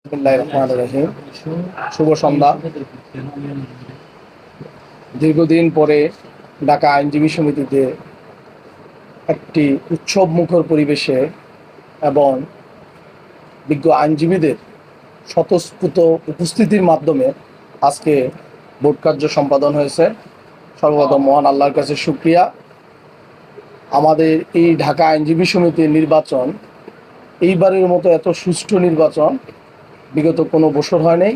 বিসমিল্লাহির রহমানির রহিম। শুভ সন্ধ্যা। দীর্ঘদিন পরে ঢাকা আইনজীবী সমিতিতে একটি উৎসব মুখর পরিবেশে এবং বিজ্ঞ আইনজীবীদের স্বতঃস্ফূর্ত উপস্থিতির মাধ্যমে আজকে ভোট কার্য সম্পাদন হয়েছে। সর্বপ্রথম মহান আল্লাহর কাছে শুকরিয়া। আমাদের এই ঢাকা আইনজীবী সমিতির নির্বাচন এইবারের মতো এত সুষ্ঠু নির্বাচন বিগত কোনো বছর হয় নাই।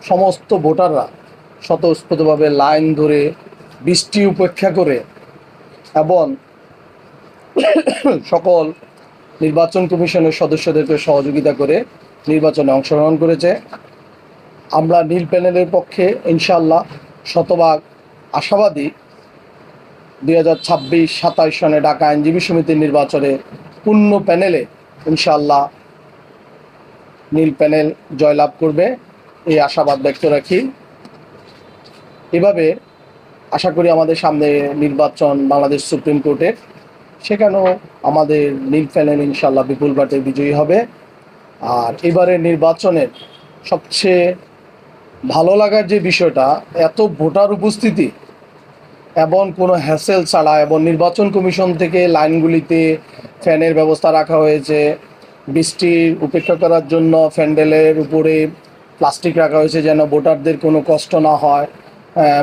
সমস্ত ভোটাররা স্বতঃস্ফূর্তভাবে লাইন ধরে বৃষ্টি উপেক্ষা করে এবং সকল নির্বাচন কমিশনের সদস্যদেরকে সহযোগিতা করে নির্বাচনে অংশগ্রহণ করেছে। আমরা নীল প্যানেলের পক্ষে ইনশাআল্লাহ শতভাগ আশাবাদী 2026-27 সনে ঢাকা আইনজীবী সমিতির নির্বাচনে পূর্ণ প্যানেলে ইনশাআল্লাহ নীল প্যানেল জয়লাভ করবে, এই আশাবাদ ব্যক্ত রাখি। এভাবে আশা করি আমাদের সামনে নির্বাচন বাংলাদেশ সুপ্রিম কোর্টের, সেখানেও আমাদের নীল প্যানেল ইনশাআল্লাহ বিপুল ভোটে বিজয়ী হবে। আর এবারের নির্বাচনের সবচেয়ে ভালো লাগার যে বিষয়টা, এত ভোটার উপস্থিতি এবং কোনো হ্যাসেল ছাড়া, এবং নির্বাচন কমিশন থেকে লাইনগুলিতে ফ্যানের ব্যবস্থা রাখা হয়েছে। বৃষ্টির উপেক্ষা করার জন্য প্যান্ডেলের উপরে প্লাস্টিক রাখা হয়েছে যেন ভোটারদের কোনো কষ্ট না হয়।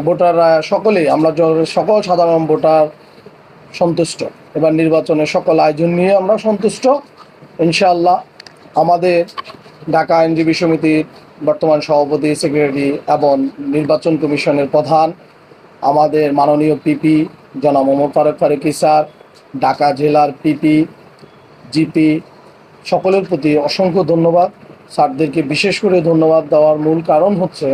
ভোটাররা সকলেই, আমরা সকল সাধারণ ভোটার সন্তুষ্ট। এবার নির্বাচনের সকল আয়োজন নিয়ে আমরা সন্তুষ্ট ইনশাআল্লাহ। আমাদের ঢাকা আইনজীবী সমিতির বর্তমান সভাপতি, সেক্রেটারি এবং নির্বাচন কমিশনের প্রধান আমাদের মাননীয় পিপি জনাব ওমর ফারুক ফারুকী স্যার, ঢাকা জেলার পিপি, জিপি, সকলের প্রতি অসংখ্য ধন্যবাদ। স্যারদেরকে বিশেষ করে ধন্যবাদ দেওয়ার মূল কারণ হচ্ছে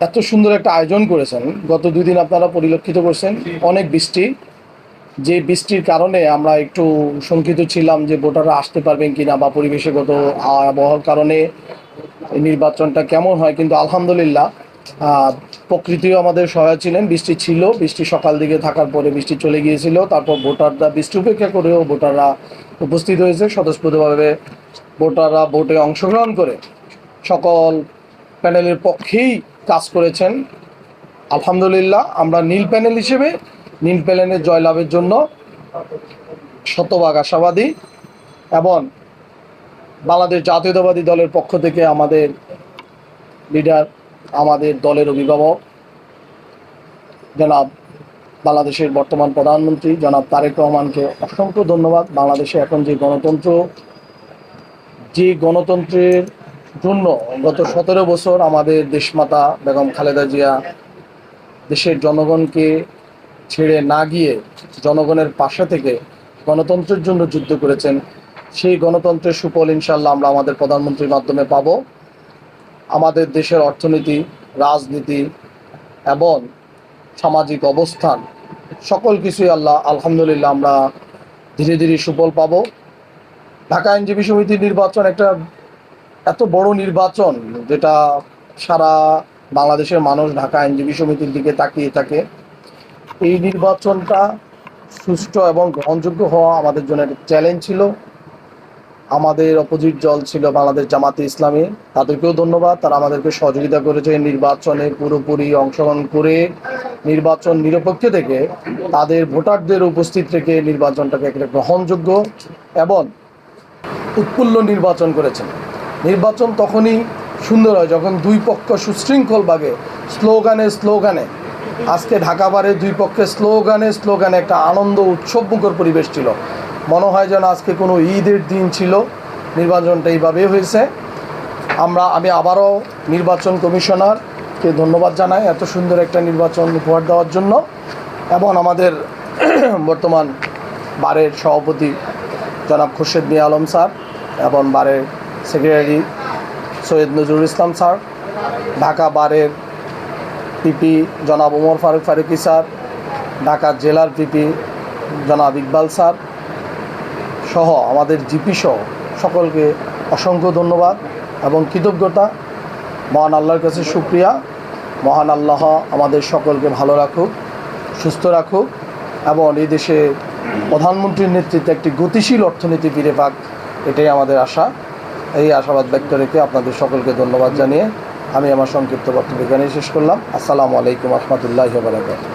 এত সুন্দর একটা আয়োজন করেছেন। গত 2 দিন আপনারা পরিলক্ষিত করছেন অনেক বৃষ্টি, যে বৃষ্টির কারণে আমরা একটু শঙ্কিত ছিলাম যে ভোটাররা আসতে পারবেন কিনা বা পরিবেশগত আবহাওয়ার কারণে নির্বাচনটা কেমন হয়, কিন্তু আলহামদুলিল্লাহ প্রকৃতিও আমাদের সহায় ছিলেন। বৃষ্টি ছিল, বৃষ্টি সকাল দিকে থাকার পরে বৃষ্টি চলে গিয়েছিল, তারপর ভোটাররা বৃষ্টি উপেক্ষা করেও ভোটাররা উপস্থিত হয়েছে স্বতঃস্ফূর্তভাবে। ভোটাররা ভোটে অংশগ্রহণ করে সকল প্যানেলের পক্ষেই কাজ করেছেন। আলহামদুলিল্লাহ, আমরা নীল প্যানেল হিসেবে নীল প্যানেলের জয়লাভের জন্য শতভাগ আশাবাদী। এবং বাংলাদেশ জাতীয়তাবাদী দলের পক্ষ থেকে আমাদের লিডার, আমাদের দলের অভিভাবক জনাব বাংলাদেশের বর্তমান প্রধানমন্ত্রী জনাব তারেক রহমানকে অসংখ্য ধন্যবাদ। বাংলাদেশে এখন যে গণতন্ত্রের জন্য গত 17 বছর আমাদের দেশমাতা বেগম খালেদা জিয়া দেশের জনগণকে ছেড়ে না গিয়ে জনগণের পাশে থেকে গণতন্ত্রের জন্য যুদ্ধ করেছেন, সেই গণতন্ত্রের সুফল ইনশাআল্লাহ আমরা আমাদের প্রধানমন্ত্রীর মাধ্যমে পাব। আমাদের দেশের অর্থনীতি, রাজনীতি এবং সামাজিক অবস্থান সকল কিছুই আলহামদুলিল্লাহ আমরা ধীরে ধীরে সুফল পাব। ঢাকা আইনজীবী সমিতির নির্বাচন একটা এত বড় নির্বাচন, যেটা সারা বাংলাদেশের মানুষ ঢাকা আইনজীবী সমিতির দিকে তাকিয়ে থাকে। এই নির্বাচনটা সুষ্ঠু এবং গ্রহণযোগ্য হওয়া আমাদের জন্য একটা চ্যালেঞ্জ ছিল। আমাদের অপোজিট দল ছিল বাংলাদেশ জামাতে ইসলামী, তাদেরকেও ধন্যবাদ। তারা আমাদেরকে সহযোগিতা করেছে নির্বাচনে পুরোপুরি অংশগ্রহণ করে, নির্বাচন নিরপেক্ষ থেকে তাদের ভোটারদের উপস্থিত রেখে নির্বাচনটাকে একটা গ্রহণযোগ্য এবং উৎফুল্ল নির্বাচন করেছেন। নির্বাচন তখনই সুন্দর হয় যখন দুই পক্ষ সুশৃঙ্খলভাবে স্লোগানে আজকে ঢাকা বারের দুই পক্ষে স্লোগানে একটা আনন্দ উৎসবমুখর পরিবেশ ছিল। মনে হয় যেন আজকে কোনো ঈদের দিন ছিল। নির্বাচনটা এইভাবেই হয়েছে। আমি আবারও নির্বাচন কমিশনারকে ধন্যবাদ জানাই এত সুন্দর একটা নির্বাচন উপহার দেওয়ার জন্য, এবং আমাদের বর্তমান বারের সভাপতি জনাব খুরশেদ মিয়া আলম স্যার এবং বারের সেক্রেটারি সৈয়দ নজরুল ইসলাম স্যার, ঢাকা বারের পিপি জনাব ওমর ফারুক ফারুকী স্যার, ঢাকা জেলার পিপি জনাব ইকবাল স্যার সহ আমাদের জিপি সহ সকলকে অসংখ্য ধন্যবাদ এবং কৃতজ্ঞতা। মহান আল্লাহর কাছে শুকরিয়া। মহান আল্লাহ আমাদের সকলকে ভালো রাখুক, সুস্থ রাখুক এবং এই দেশে প্রধানমন্ত্রীর নেতৃত্বে একটি গতিশীল অর্থনীতি ফিরে পাক, এটাই আমাদের আশা। এই আশাবাদ ব্যক্ত রেখে আপনাদের সকলকে ধন্যবাদ জানিয়ে আমি আমার সংক্ষিপ্ত বক্তব্য এখানেই শেষ করলাম। আসসালামু আলাইকুম রহমতুল্লাহি ওয়া বারাকাতুহু।